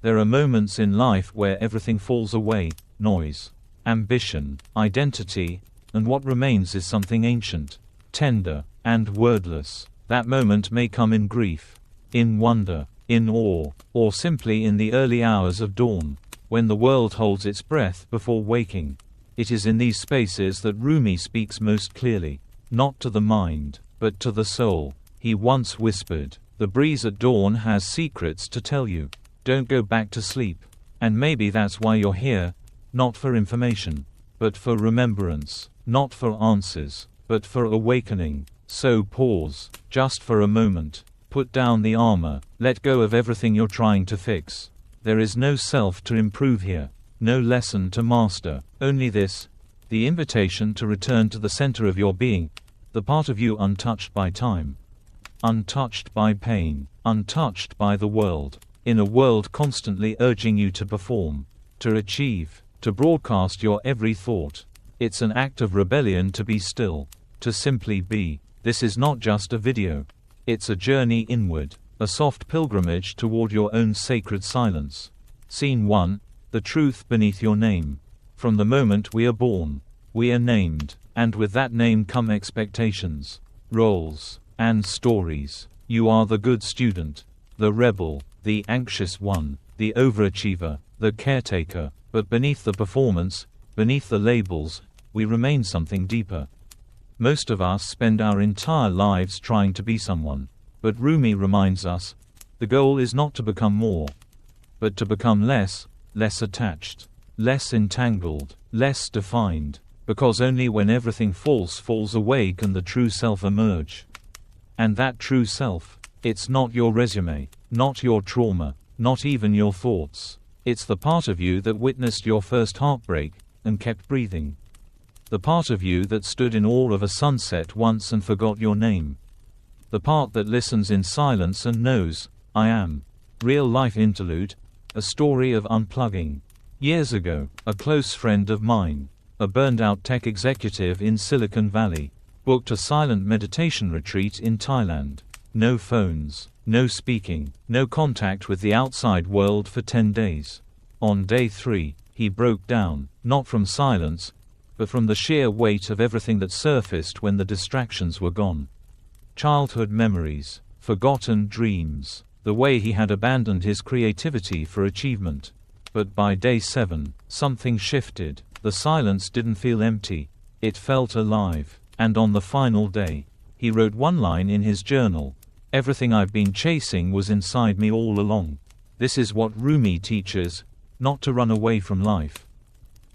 There are moments in life where everything falls away: noise, ambition, identity, and what remains is something ancient, tender, and wordless. That moment may come in grief, in wonder, in awe, or simply in the early hours of dawn, when the world holds its breath before waking. It is in these spaces that Rumi speaks most clearly, not to the mind, but to the soul. He once whispered, "The breeze at dawn has secrets to tell you. Don't go back to sleep." And maybe that's why you're here, not for information, but for remembrance, not for answers, but for awakening. So pause, just for a moment. Put down the armor, let go of everything you're trying to fix. There is no self to improve here, no lesson to master, only this, the invitation to return to the center of your being, the part of you untouched by time, untouched by pain, untouched by the world, in a world constantly urging you to perform, to achieve, to broadcast your every thought. It's an act of rebellion to be still, to simply be. This is not just a video. It's a journey inward, a soft pilgrimage toward your own sacred silence. Scene 1. The truth beneath your name. From the moment we are born, we are named, and with that name come expectations, roles, and stories. You are the good student, the rebel, the anxious one, the overachiever, the caretaker, but beneath the performance, beneath the labels, we remain something deeper. Most of us spend our entire lives trying to be someone. But Rumi reminds us, the goal is not to become more, but to become less attached, less entangled, less defined, because only when everything false falls away can the true self emerge. And that true self, it's not your resume, not your trauma, not even your thoughts. It's the part of you that witnessed your first heartbreak, and kept breathing. The part of you that stood in awe of a sunset once and forgot your name. The part that listens in silence and knows, I am. Real-life interlude, a story of unplugging. Years ago, a close friend of mine, a burned-out tech executive in Silicon Valley, booked a silent meditation retreat in Thailand. No phones, no speaking, no contact with the outside world for 10 days. On day 3, he broke down, not from silence, but from the sheer weight of everything that surfaced when the distractions were gone. Childhood memories, forgotten dreams, the way he had abandoned his creativity for achievement. But by day 7, something shifted. The silence didn't feel empty, it felt alive. And on the final day, he wrote one line in his journal: "Everything I've been chasing was inside me all along." This is what Rumi teaches, not to run away from life,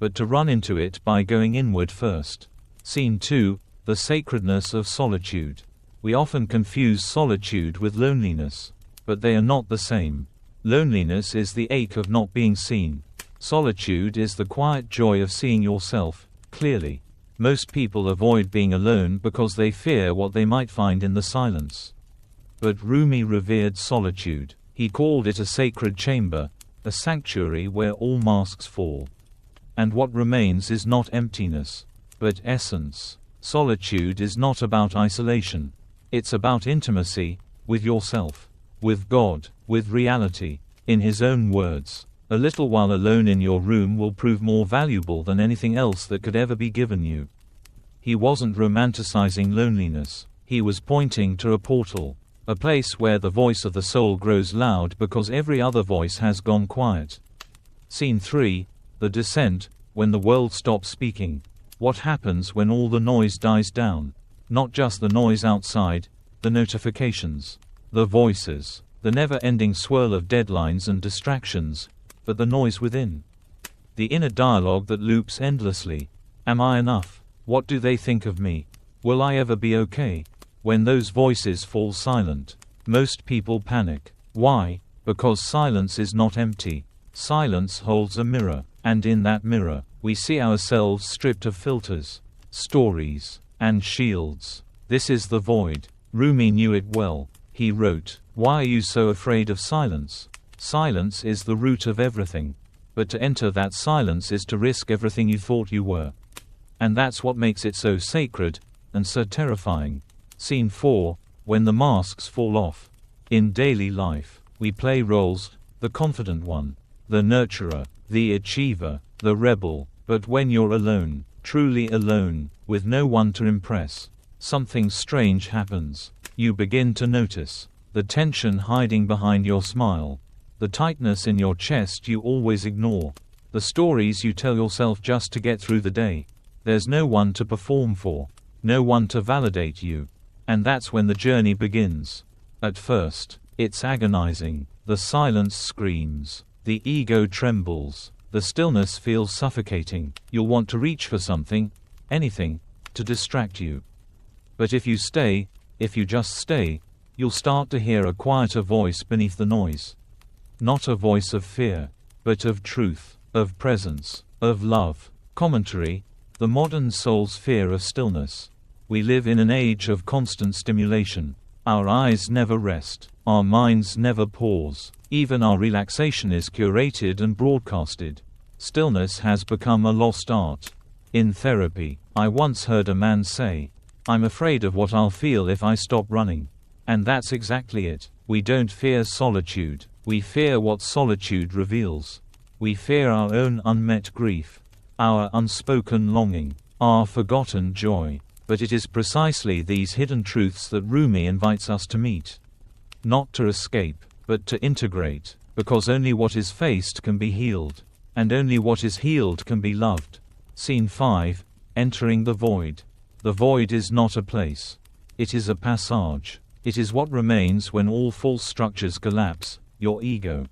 but to run into it by going inward first. Scene 2. The sacredness of solitude. We often confuse solitude with loneliness, but they are not the same. Loneliness is the ache of not being seen. Solitude is the quiet joy of seeing yourself clearly. Most people avoid being alone because they fear what they might find in the silence. But Rumi revered solitude. He called it a sacred chamber, a sanctuary where all masks fall. And what remains is not emptiness, but essence. Solitude is not about isolation. It's about intimacy, with yourself, with God, with reality. In his own words, a little while alone in your room will prove more valuable than anything else that could ever be given you. He wasn't romanticizing loneliness. He was pointing to a portal, a place where the voice of the soul grows loud because every other voice has gone quiet. Scene 3. The descent, when the world stops speaking. What happens when all the noise dies down? Not just the noise outside, the notifications, the voices, the never-ending swirl of deadlines and distractions, but the noise within. The inner dialogue that loops endlessly. Am I enough? What do they think of me? Will I ever be okay? When those voices fall silent, most people panic. Why? Because silence is not empty. Silence holds a mirror, and in that mirror, we see ourselves stripped of filters, stories, and shields. This is the void. Rumi knew it well. He wrote, "Why are you so afraid of silence? Silence is the root of everything. But to enter that silence is to risk everything you thought you were. And that's what makes it so sacred, and so terrifying." Scene 4. When the masks fall off. In daily life, we play roles: the confident one, the nurturer, the achiever, the rebel. But when you're alone, truly alone, with no one to impress, something strange happens. You begin to notice the tension hiding behind your smile, the tightness in your chest you always ignore, the stories you tell yourself just to get through the day. There's no one to perform for, no one to validate you. And that's when the journey begins. At first, it's agonizing. The silence screams. The ego trembles. The stillness feels suffocating. You'll want to reach for something, anything, to distract you. But if you stay, if you just stay, you'll start to hear a quieter voice beneath the noise. Not a voice of fear, but of truth, of presence, of love. Commentary: the modern soul's fear of stillness. We live in an age of constant stimulation. Our eyes never rest. Our minds never pause. Even our relaxation is curated and broadcasted. Stillness has become a lost art. In therapy, I once heard a man say, "I'm afraid of what I'll feel if I stop running." And that's exactly it. We don't fear solitude. We fear what solitude reveals. We fear our own unmet grief, our unspoken longing, our forgotten joy. But it is precisely these hidden truths that Rumi invites us to meet. Not to escape, but to integrate, because only what is faced can be healed, and only what is healed can be loved. Scene 5, Entering the Void. The void is not a place. It is a passage. It is what remains when all false structures collapse: your ego,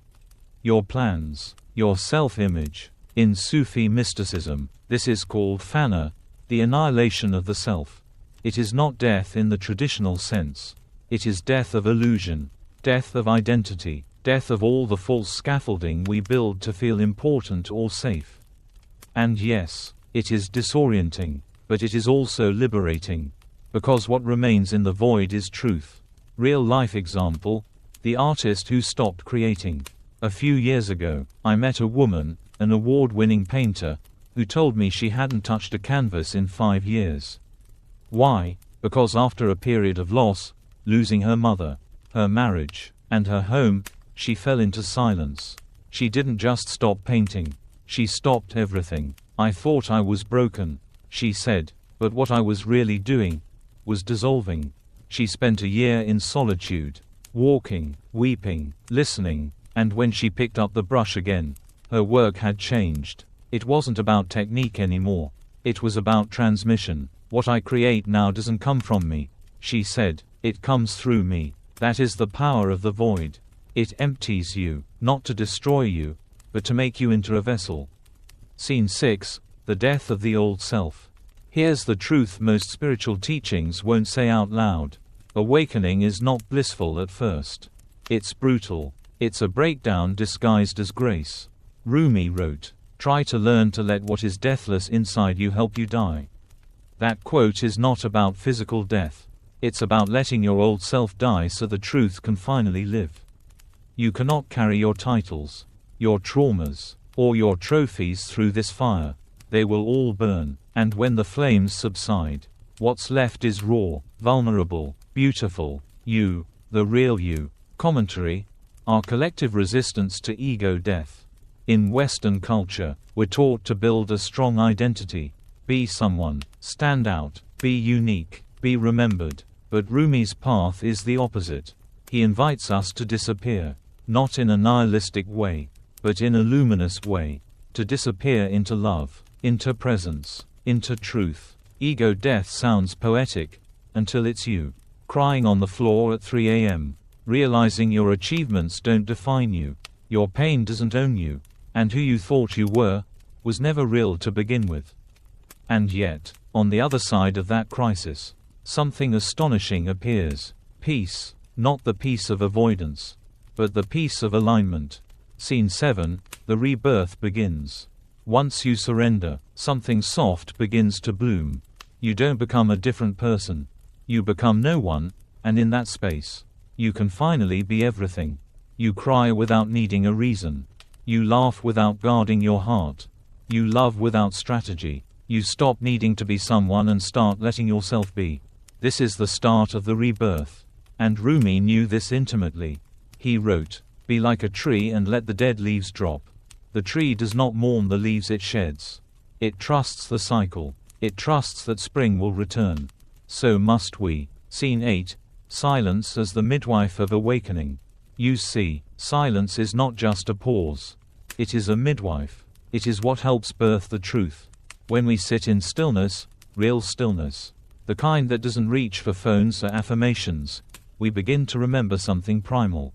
your plans, your self-image. In Sufi mysticism, this is called fana, the annihilation of the self. It is not death in the traditional sense. It is death of illusion, death of identity, death of all the false scaffolding we build to feel important or safe. And yes, it is disorienting, but it is also liberating. Because what remains in the void is truth. Real-life example: the artist who stopped creating. A few years ago, I met a woman, an award-winning painter, who told me she hadn't touched a canvas in 5 years. Why? Because after a period of loss, losing her mother, her marriage, and her home, she fell into silence. She didn't just stop painting. She stopped everything. "I thought I was broken," she said, "but what I was really doing was dissolving." She spent a year in solitude, walking, weeping, listening, and when she picked up the brush again, her work had changed. It wasn't about technique anymore. It was about transmission. "What I create now doesn't come from me," she said. "It comes through me." That is the power of the void. It empties you, not to destroy you, but to make you into a vessel. Scene 6, The Death of the Old Self. Here's the truth most spiritual teachings won't say out loud. Awakening is not blissful at first. It's brutal. It's a breakdown disguised as grace. Rumi wrote, "Try to learn to let what is deathless inside you help you die." That quote is not about physical death. It's about letting your old self die so the truth can finally live. You cannot carry your titles, your traumas, or your trophies through this fire. They will all burn, and when the flames subside, what's left is raw, vulnerable, beautiful, you, the real you. Commentary: our collective resistance to ego death. In Western culture, we're taught to build a strong identity. Be someone, stand out, be unique, be remembered. But Rumi's path is the opposite. He invites us to disappear, not in a nihilistic way, but in a luminous way. To disappear into love, into presence, into truth. Ego death sounds poetic, until it's you. Crying on the floor at 3 a.m., realizing your achievements don't define you, your pain doesn't own you, and who you thought you were, was never real to begin with. And yet, on the other side of that crisis, something astonishing appears. Peace, not the peace of avoidance, but the peace of alignment. Scene 7, The Rebirth begins. Once you surrender, something soft begins to bloom. You don't become a different person. You become no one, and in that space, you can finally be everything. You cry without needing a reason. You laugh without guarding your heart. You love without strategy. You stop needing to be someone and start letting yourself be. This is the start of the rebirth. And Rumi knew this intimately. He wrote, "Be like a tree and let the dead leaves drop. The tree does not mourn the leaves it sheds. It trusts the cycle. It trusts that spring will return. So must we. Scene 8. Silence as the midwife of awakening. You see, silence is not just a pause. It is a midwife. It is what helps birth the truth. When we sit in stillness, real stillness, the kind that doesn't reach for phones or affirmations, we begin to remember something primal.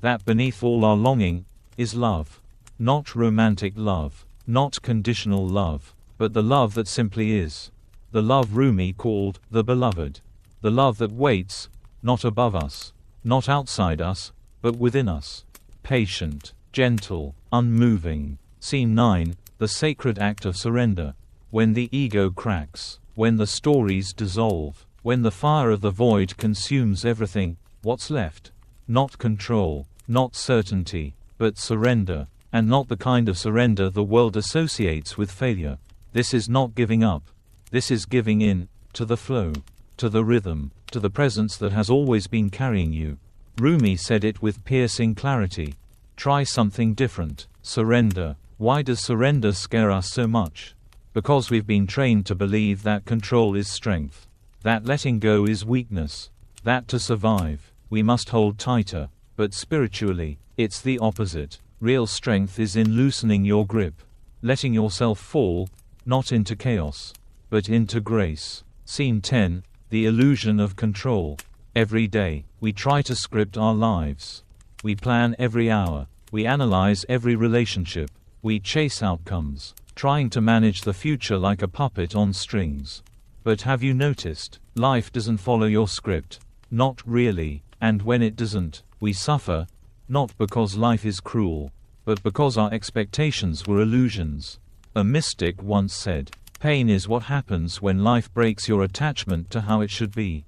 That beneath all our longing is love. Not romantic love, not conditional love, but the love that simply is. The love Rumi called the beloved. The love that waits, not above us, not outside us, but within us. Patient, gentle, unmoving. Scene 9. The sacred act of surrender. When the ego cracks, when the stories dissolve, when the fire of the void consumes everything, what's left? Not control, not certainty, but surrender, and not the kind of surrender the world associates with failure. This is not giving up. This is giving in, to the flow, to the rhythm, to the presence that has always been carrying you. Rumi said it with piercing clarity. Try something different. Surrender. Why does surrender scare us so much? Because we've been trained to believe that control is strength. That letting go is weakness. That to survive, we must hold tighter. But spiritually, it's the opposite. Real strength is in loosening your grip. Letting yourself fall, not into chaos, but into grace. Scene 10. The illusion of control. Every day, we try to script our lives. We plan every hour. We analyze every relationship. We chase outcomes, trying to manage the future like a puppet on strings. But have you noticed, life doesn't follow your script? Not really. And when it doesn't, we suffer, not because life is cruel, but because our expectations were illusions. A mystic once said, "Pain is what happens when life breaks your attachment to how it should be."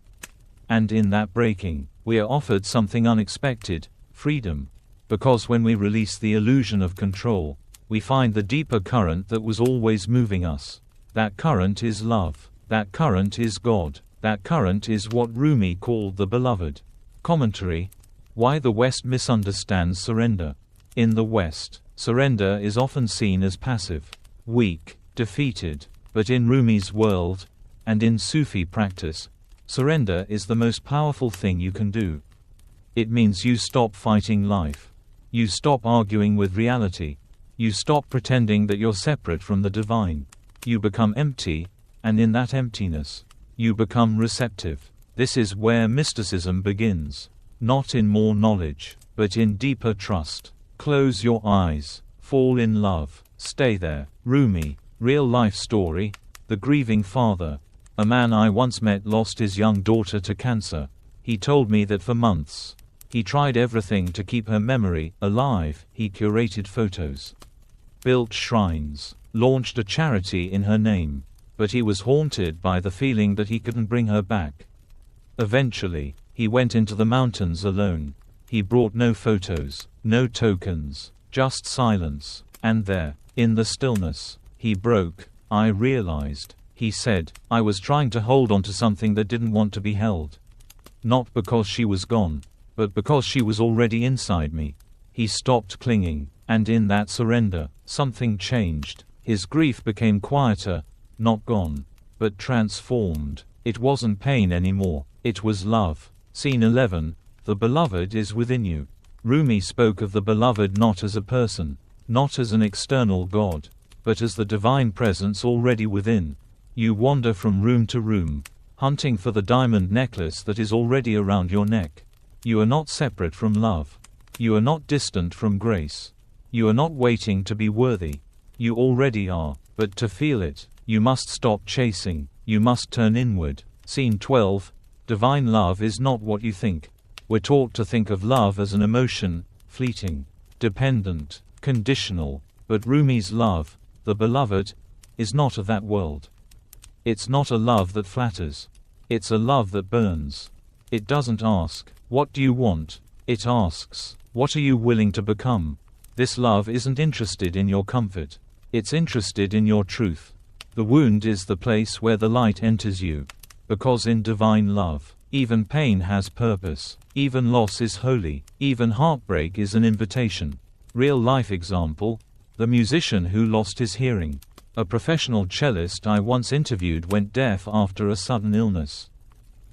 And in that breaking, we are offered something unexpected, freedom. Because when we release the illusion of control, we find the deeper current that was always moving us. That current is love. That current is God. That current is what Rumi called the beloved. Commentary. Why the West misunderstands surrender. In the West, surrender is often seen as passive, weak, defeated. But in Rumi's world, and in Sufi practice, surrender is the most powerful thing you can do. It means you stop fighting life. You stop arguing with reality. You stop pretending that you're separate from the divine. You become empty, and in that emptiness, you become receptive. This is where mysticism begins. Not in more knowledge, but in deeper trust. Close your eyes. Fall in love. Stay there. Rumi. Real-life story. The grieving father. A man I once met lost his young daughter to cancer. He told me that for months, he tried everything to keep her memory alive. He curated photos, built shrines, launched a charity in her name. But he was haunted by the feeling that he couldn't bring her back. Eventually, he went into the mountains alone. He brought no photos, no tokens, just silence. And there, in the stillness, he broke. I realized, he said, I was trying to hold on to something that didn't want to be held. Not because she was gone, but because she was already inside me. He stopped clinging, and in that surrender, something changed. His grief became quieter, not gone, but transformed. It wasn't pain anymore, it was love. Scene 11. The beloved is within you. Rumi spoke of the beloved not as a person, not as an external god, but as the divine presence already within. You wander from room to room, hunting for the diamond necklace that is already around your neck. You are not separate from love. You are not distant from grace. You are not waiting to be worthy. You already are, but to feel it, you must stop chasing. You must turn inward. Scene 12. Divine love is not what you think. We're taught to think of love as an emotion, fleeting, dependent, conditional. But Rumi's love, the beloved, is not of that world. It's not a love that flatters. It's a love that burns. It doesn't ask, "What do you want?" It asks, "What are you willing to become?" This love isn't interested in your comfort. It's interested in your truth. The wound is the place where the light enters you. Because in divine love, even pain has purpose. Even loss is holy. Even heartbreak is an invitation. Real life example. The musician who lost his hearing. A professional cellist I once interviewed went deaf after a sudden illness.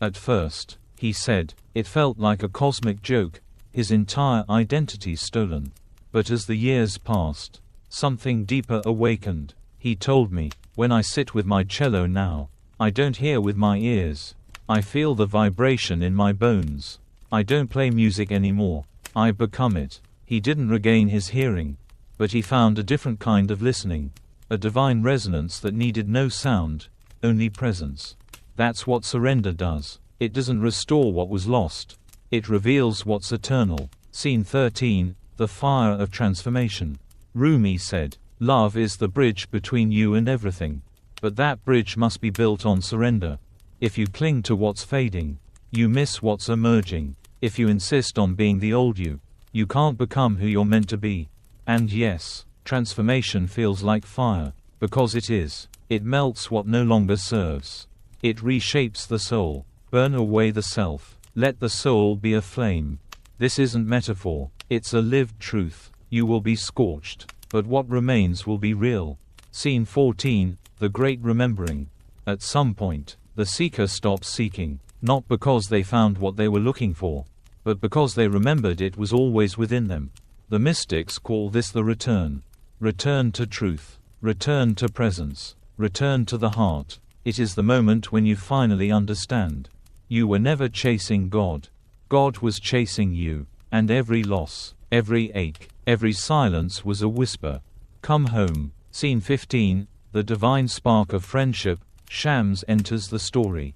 At first, he said, it felt like a cosmic joke, his entire identity stolen. But as the years passed, something deeper awakened. He told me, when I sit with my cello now, I don't hear with my ears. I feel the vibration in my bones. I don't play music anymore. I become it. He didn't regain his hearing, but he found a different kind of listening, a divine resonance that needed no sound, only presence. That's what surrender does. It doesn't restore what was lost. It reveals what's eternal. Scene 13, The Fire of Transformation. Rumi said, love is the bridge between you and everything. But that bridge must be built on surrender. If you cling to what's fading, you miss what's emerging. If you insist on being the old you, you can't become who you're meant to be. And yes, transformation feels like fire, because it is. It melts what no longer serves. It reshapes the soul. Burn away the self. Let the soul be a flame. This isn't metaphor, it's a lived truth. You will be scorched, but what remains will be real. Scene 14, The Great Remembering. At some point, the seeker stops seeking, not because they found what they were looking for, but because they remembered it was always within them. The mystics call this the return. Return to truth. Return to presence. Return to the heart. It is the moment when you finally understand. You were never chasing God. God was chasing you. And every loss, every ache, every silence was a whisper. Come home. Scene 15, The Divine Spark of Friendship. Shams enters the story.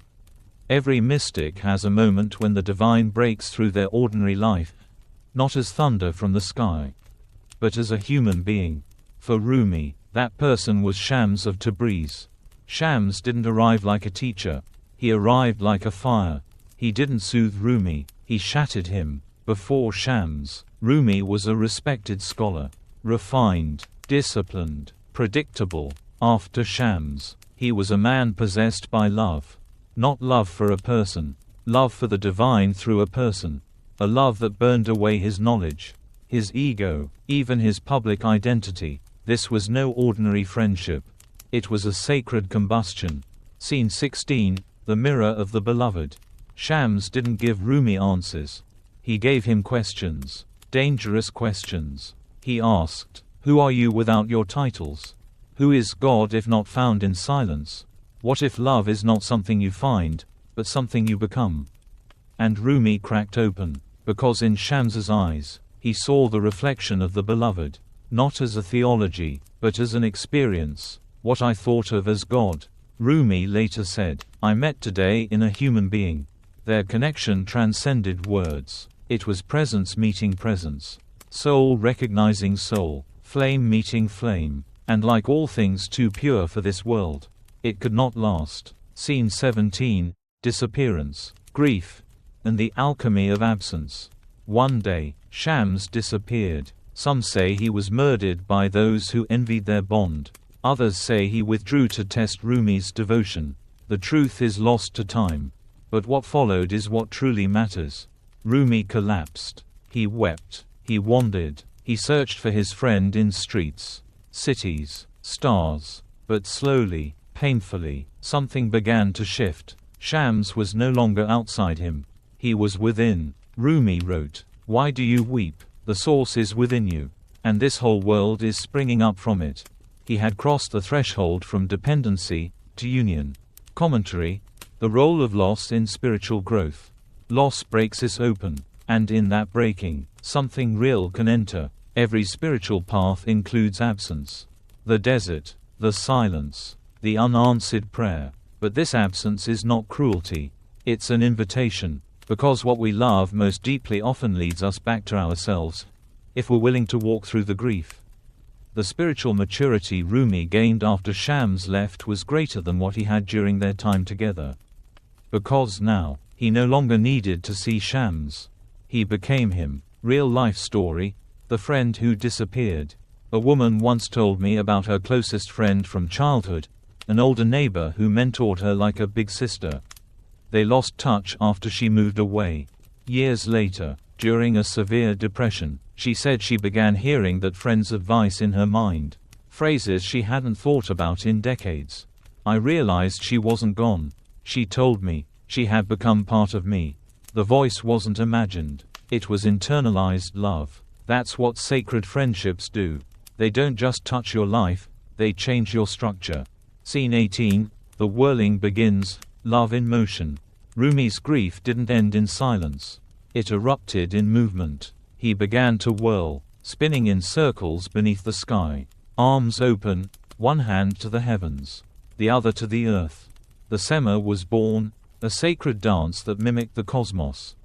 Every mystic has a moment when the divine breaks through their ordinary life, not as thunder from the sky, but as a human being. For Rumi, that person was Shams of Tabriz. Shams didn't arrive like a teacher. He arrived like a fire. He didn't soothe Rumi, he shattered him. Before Shams, Rumi was a respected scholar. Refined, disciplined, predictable. After Shams, he was a man possessed by love. Not love for a person. Love for the divine through a person. A love that burned away his knowledge, his ego, even his public identity. This was no ordinary friendship. It was a sacred combustion. Scene 16, The Mirror of the Beloved. Shams didn't give Rumi answers. He gave him questions. Dangerous questions. He asked, who are you without your titles? Who is God if not found in silence? What if love is not something you find, but something you become? And Rumi cracked open, because in Shams's eyes, he saw the reflection of the beloved, not as a theology, but as an experience, what I thought of as God. Rumi later said, I met today in a human being. Their connection transcended words. It was presence meeting presence. Soul recognizing soul. Flame meeting flame. And like all things too pure for this world, it could not last. Scene 17, Disappearance, Grief, and the Alchemy of Absence. One day, Shams disappeared. Some say he was murdered by those who envied their bond. Others say he withdrew to test Rumi's devotion. The truth is lost to time. But what followed is what truly matters. Rumi collapsed. He wept. He wandered. He searched for his friend in streets, cities, stars. But slowly, painfully, something began to shift. Shams was no longer outside him. He was within. Rumi wrote, why do you weep? The source is within you. And this whole world is springing up from it. He had crossed the threshold from dependency to union. Commentary: the role of loss in spiritual growth. Loss breaks us open, and in that breaking, something real can enter. Every spiritual path includes absence. The desert, the silence, the unanswered prayer. But this absence is not cruelty. It's an invitation, because what we love most deeply often leads us back to ourselves, if we're willing to walk through the grief. The spiritual maturity Rumi gained after Shams left was greater than what he had during their time together. Because now, he no longer needed to see Shams. He became him. Real life story, the friend who disappeared. A woman once told me about her closest friend from childhood, an older neighbor who mentored her like a big sister. They lost touch after she moved away. Years later, during a severe depression, She said she began hearing that friend's advice in her mind. Phrases she hadn't thought about in decades. I realized she wasn't gone. She told me. She had become part of me. The voice wasn't imagined. It was internalized love. That's what sacred friendships do. They don't just touch your life, they change your structure. Scene 18. The whirling begins, love in motion. Rumi's grief didn't end in silence. It erupted in movement. He began to whirl, spinning in circles beneath the sky. Arms open, one hand to the heavens, the other to the earth. The Sema was born, a sacred dance that mimicked the cosmos.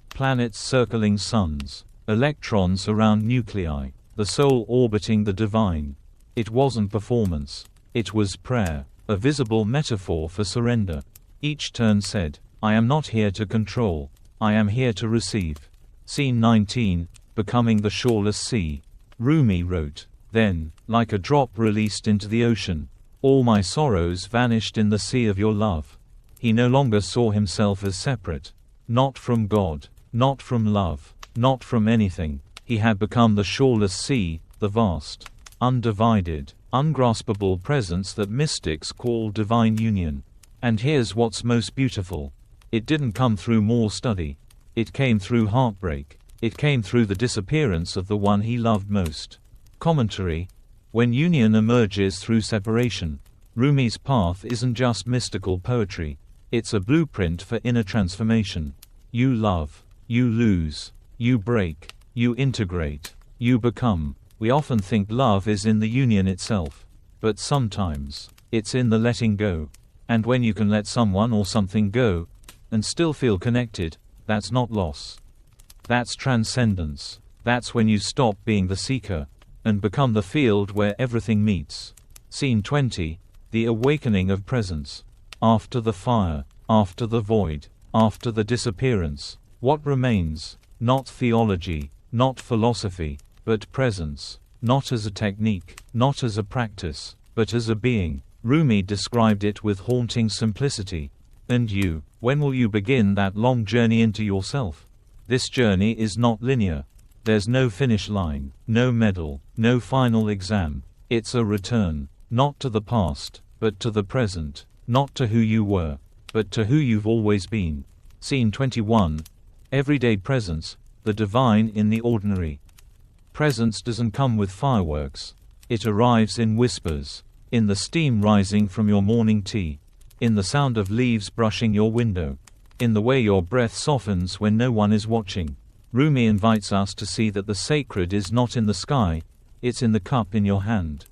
Planets circling suns, electrons around nuclei, the soul orbiting the divine. It wasn't performance. It was prayer, a visible metaphor for surrender. Each turn said, I am not here to control. I am here to receive. Scene 19. Becoming the shoreless sea. Rumi wrote, then, like a drop released into the ocean, all my sorrows vanished in the sea of your love. He no longer saw himself as separate. Not from God, not from love, not from anything. He had become the shoreless sea, the vast, undivided, ungraspable presence that mystics call divine union. And here's what's most beautiful. It didn't come through more study. It came through heartbreak. It came through the disappearance of the one he loved most. Commentary. When union emerges through separation, Rumi's path isn't just mystical poetry. It's a blueprint for inner transformation. You love, you lose, you break, you integrate, you become. We often think love is in the union itself. But sometimes, it's in the letting go. And when you can let someone or something go, and still feel connected, that's not loss. That's transcendence. That's when you stop being the seeker, and become the field where everything meets. Scene 20. The awakening of presence. After the fire, after the void, after the disappearance, what remains? Not theology, not philosophy, but presence. Not as a technique, not as a practice, but as a being. Rumi described it with haunting simplicity. And you, when will you begin that long journey into yourself? This journey is not linear. There's no finish line, no medal, no final exam. It's a return, not to the past, but to the present, not to who you were, but to who you've always been. Scene 21. Everyday presence, the divine in the ordinary. Presence doesn't come with fireworks. It arrives in whispers, in the steam rising from your morning tea, in the sound of leaves brushing your window, in the way your breath softens when no one is watching. Rumi invites us to see that the sacred is not in the sky, it's in the cup in your hand.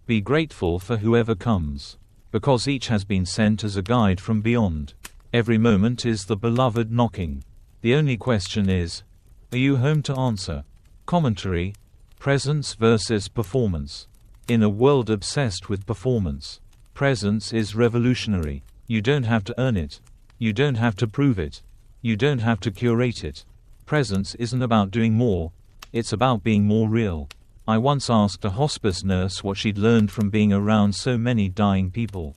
Be grateful for whoever comes, because each has been sent as a guide from beyond. Every moment is the beloved knocking. The only question is, are you home to answer? Commentary. Presence versus performance. In a world obsessed with performance, presence is revolutionary. You don't have to earn it. You don't have to prove it. You don't have to curate it. Presence isn't about doing more, it's about being more real. I once asked a hospice nurse what she'd learned from being around so many dying people.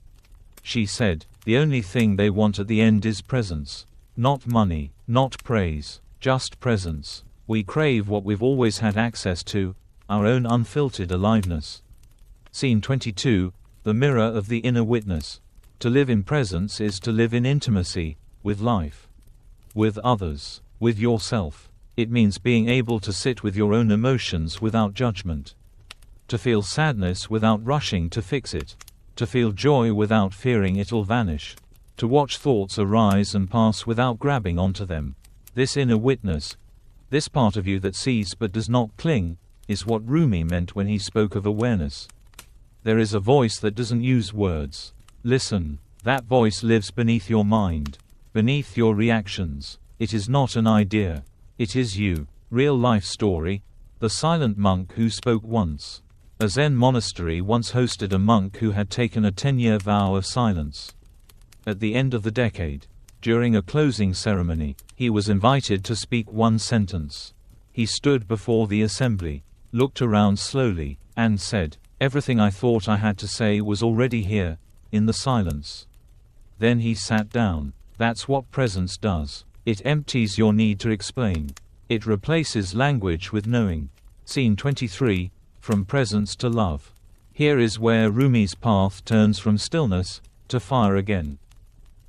She said, the only thing they want at the end is presence. Not money, not praise, just presence. We crave what we've always had access to, our own unfiltered aliveness. Scene 22. The mirror of the inner witness. To live in presence is to live in intimacy, with life, with others, with yourself. It means being able to sit with your own emotions without judgment. To feel sadness without rushing to fix it. To feel joy without fearing it'll vanish. To watch thoughts arise and pass without grabbing onto them. This inner witness, this part of you that sees but does not cling, is what Rumi meant when he spoke of awareness. There is a voice that doesn't use words. Listen. That voice lives beneath your mind, beneath your reactions. It is not an idea. It is you. Real life story. The silent monk who spoke once. A Zen monastery once hosted a monk who had taken a 10-year vow of silence. At the end of the decade, during a closing ceremony, he was invited to speak one sentence. He stood before the assembly, looked around slowly, and said, "Everything I thought I had to say was already here, in the silence." Then he sat down. That's what presence does. It empties your need to explain. It replaces language with knowing. Scene 23, from presence to love. Here is where Rumi's path turns from stillness to fire again.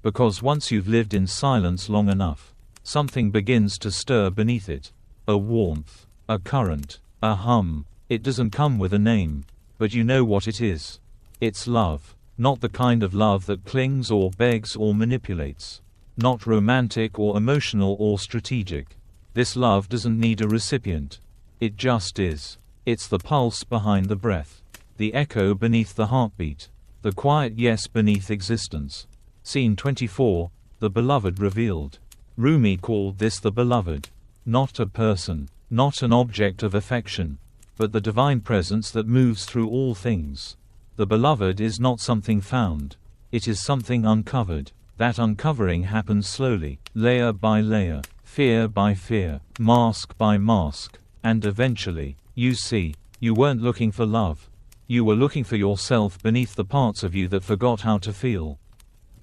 Because once you've lived in silence long enough, something begins to stir beneath it. A warmth, a current, a hum. It doesn't come with a name, but you know what it is. It's love. Not the kind of love that clings or begs or manipulates. Not romantic or emotional or strategic. This love doesn't need a recipient. It just is. It's the pulse behind the breath. The echo beneath the heartbeat. The quiet yes beneath existence. Scene 24, the beloved revealed. Rumi called this the beloved. Not a person, not an object of affection, but the divine presence that moves through all things. The beloved is not something found. It is something uncovered. That uncovering happens slowly, layer by layer, fear by fear, mask by mask, and eventually, you see, you weren't looking for love. You were looking for yourself beneath the parts of you that forgot how to feel.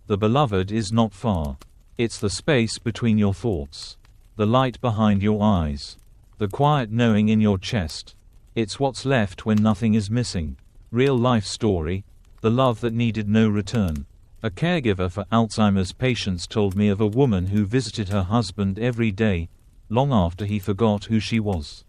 The beloved is not far. It's the space between your thoughts. The light behind your eyes. The quiet knowing in your chest. It's what's left when nothing is missing. Real life story, the love that needed no return. A caregiver for Alzheimer's patients told me of a woman who visited her husband every day, long after he forgot who she was.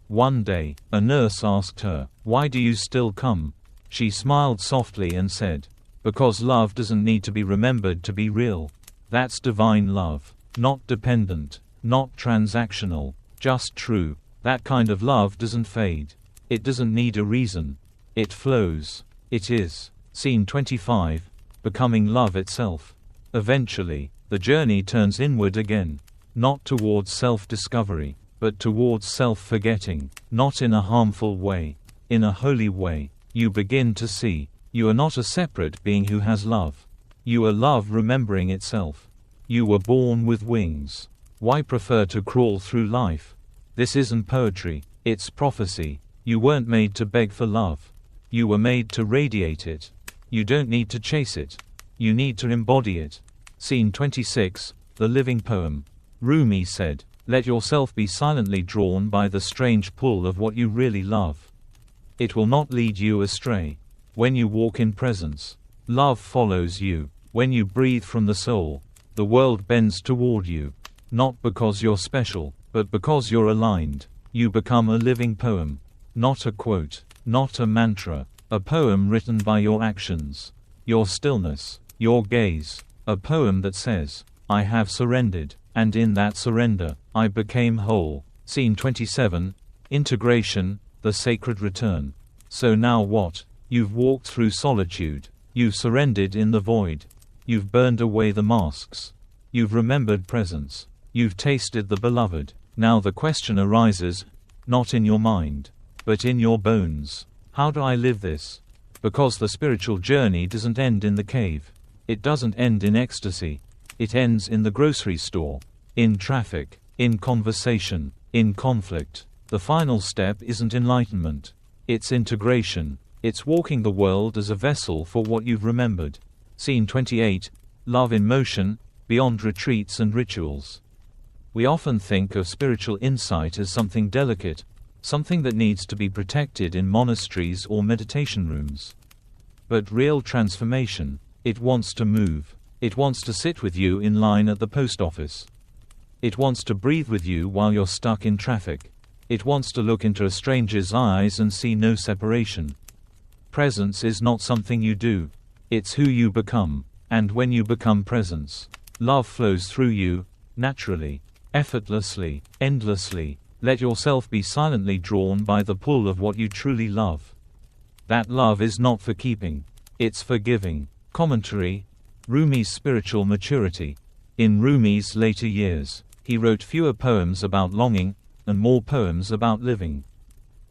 One day, a nurse asked her, "Why do you still come?" She smiled softly and said, "Because love doesn't need to be remembered to be real. That's divine love. Not dependent, not transactional, just true. That kind of love doesn't fade. It doesn't need a reason. It flows. It is." Scene 25, becoming love itself. Eventually, the journey turns inward again. Not towards self-discovery, but towards self-forgetting. Not in a harmful way. In a holy way. You begin to see. You are not a separate being who has love. You are love remembering itself. You were born with wings. Why prefer to crawl through life? This isn't poetry, it's prophecy. You weren't made to beg for love. You were made to radiate it. You don't need to chase it. You need to embody it. Scene 26, the living poem. Rumi said, "Let yourself be silently drawn by the strange pull of what you really love. It will not lead you astray. When you walk in presence, love follows you. When you breathe from the soul, the world bends toward you. Not because you're special, but because you're aligned. You become a living poem. Not a quote, not a mantra. A poem written by your actions, your stillness, your gaze. A poem that says, I have surrendered, and in that surrender, I became whole." Scene 27, integration, the sacred return. So now what? You've walked through solitude. You've surrendered in the void. You've burned away the masks. You've remembered presence. You've tasted the beloved. Now the question arises, not in your mind, but in your bones. How do I live this? Because the spiritual journey doesn't end in the cave. It doesn't end in ecstasy. It ends in the grocery store, in traffic, in conversation, in conflict. The final step isn't enlightenment. It's integration. It's walking the world as a vessel for what you've remembered. Scene 28, love in motion, beyond retreats and rituals. We often think of spiritual insight as something delicate, something that needs to be protected in monasteries or meditation rooms. But real transformation, it wants to move. It wants to sit with you in line at the post office. It wants to breathe with you while you're stuck in traffic. It wants to look into a stranger's eyes and see no separation. Presence is not something you do. It's who you become. And when you become presence, love flows through you, naturally, effortlessly, endlessly. Let yourself be silently drawn by the pull of what you truly love. That love is not for keeping. It's for giving. Commentary, Rumi's spiritual maturity. In Rumi's later years, he wrote fewer poems about longing, and more poems about living.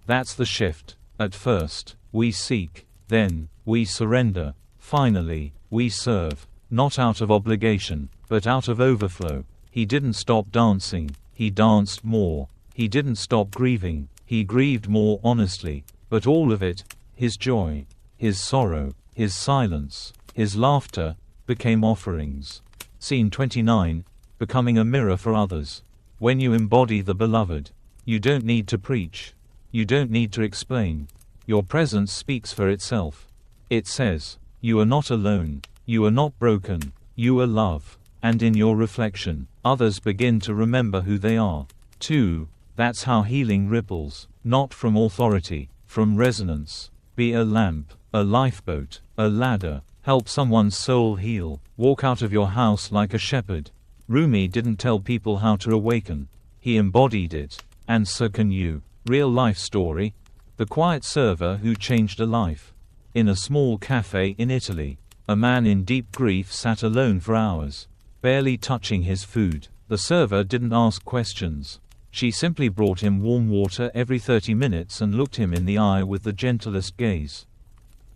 That's the shift. At first, we seek. Then, we surrender. Finally, we serve. Not out of obligation, but out of overflow. He didn't stop dancing. He danced more. He didn't stop grieving. He grieved more honestly. But all of it, his joy, his sorrow, his silence, his laughter, became offerings. Scene 29, becoming a mirror for others. When you embody the beloved, you don't need to preach. You don't need to explain. Your presence speaks for itself. It says, you are not alone. You are not broken. You are love. And in your reflection, others begin to remember who they are. 2. That's how healing ripples. Not from authority, from resonance. Be a lamp, a lifeboat, a ladder. Help someone's soul heal. Walk out of your house like a shepherd. Rumi didn't tell people how to awaken. He embodied it. And so can you. Real life story. The quiet server who changed a life. In a small cafe in Italy, a man in deep grief sat alone for hours, barely touching his food. The server didn't ask questions. She simply brought him warm water every 30 minutes and looked him in the eye with the gentlest gaze.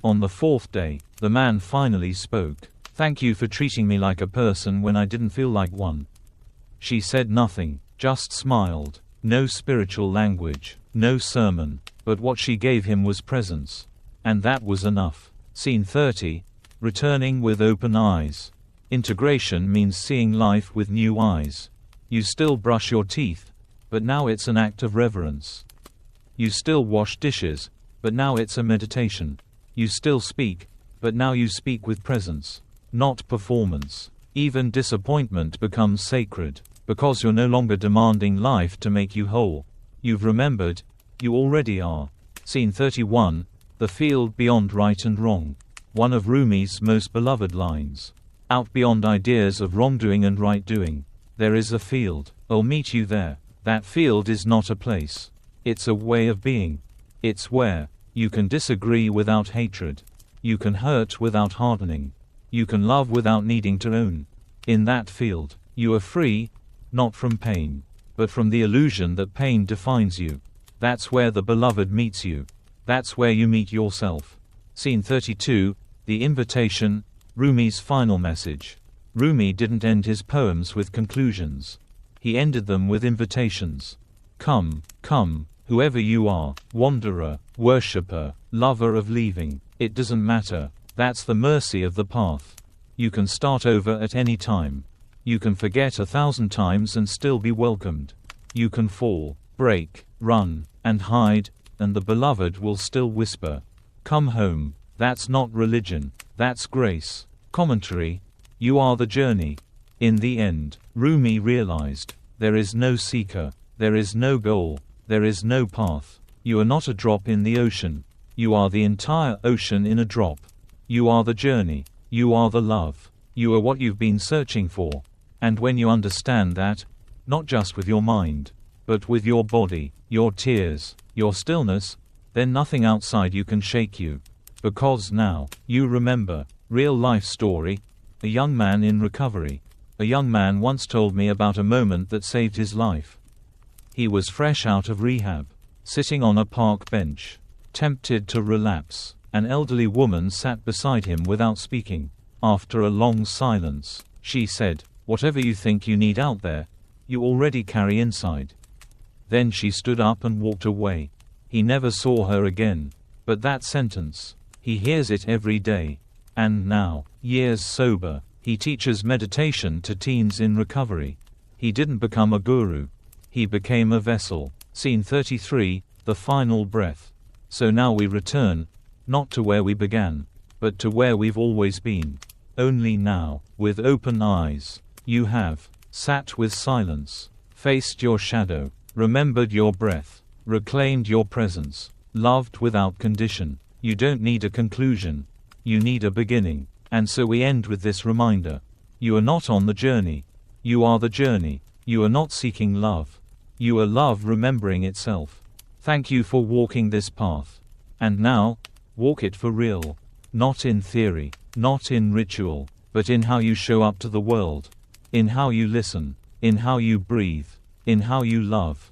On the 4th day, the man finally spoke. "Thank you for treating me like a person when I didn't feel like one." She said nothing, just smiled. No spiritual language, no sermon, but what she gave him was presence. And that was enough. Scene 30. Returning with open eyes. Integration means seeing life with new eyes. You still brush your teeth, but now it's an act of reverence. You still wash dishes, but now it's a meditation. You still speak, but now you speak with presence, not performance. Even disappointment becomes sacred, because you're no longer demanding life to make you whole. You've remembered, you already are. Scene 31. The field beyond right and wrong. One of Rumi's most beloved lines. Out beyond ideas of wrongdoing and right doing, there is a field. I'll meet you there. That field is not a place. It's a way of being. It's where you can disagree without hatred. You can hurt without hardening. You can love without needing to own. In that field, you are free, not from pain, but from the illusion that pain defines you. That's where the beloved meets you. That's where you meet yourself. Scene 32. The invitation. Rumi's final message. Rumi didn't end his poems with conclusions. He ended them with invitations. Come, come, whoever you are, wanderer, worshipper, lover of leaving. It doesn't matter. That's the mercy of the path. You can start over at any time. You can forget 1,000 times and still be welcomed. You can fall, break, run, and hide, and the beloved will still whisper, "Come home." That's not religion. That's grace. Commentary. You are the journey. In the end, Rumi realized, there is no seeker, there is no goal, there is no path. You are not a drop in the ocean. You are the entire ocean in a drop. You are the journey. You are the love. You are what you've been searching for. And when you understand that, not just with your mind, but with your body, your tears, your stillness, then nothing outside you can shake you. Because now, you remember. Real life story. A young man in recovery. A young man once told me about a moment that saved his life. He was fresh out of rehab, sitting on a park bench, tempted to relapse. An elderly woman sat beside him without speaking. After a long silence, she said, "Whatever you think you need out there, you already carry inside." Then she stood up and walked away. He never saw her again. But that sentence, he hears it every day. And now, years sober, he teaches meditation to teens in recovery. He didn't become a guru. He became a vessel. Scene 33. The final breath. So now we return, not to where we began, but to where we've always been. Only now, with open eyes, you have sat with silence, faced your shadow, remembered your breath, reclaimed your presence, loved without condition. You don't need a conclusion. You need a beginning. And so we end with this reminder. You are not on the journey. You are the journey. You are not seeking love. You are love remembering itself. Thank you for walking this path. And now, walk it for real. Not in theory, not in ritual, but in how you show up to the world. In how you listen. In how you breathe. In how you love.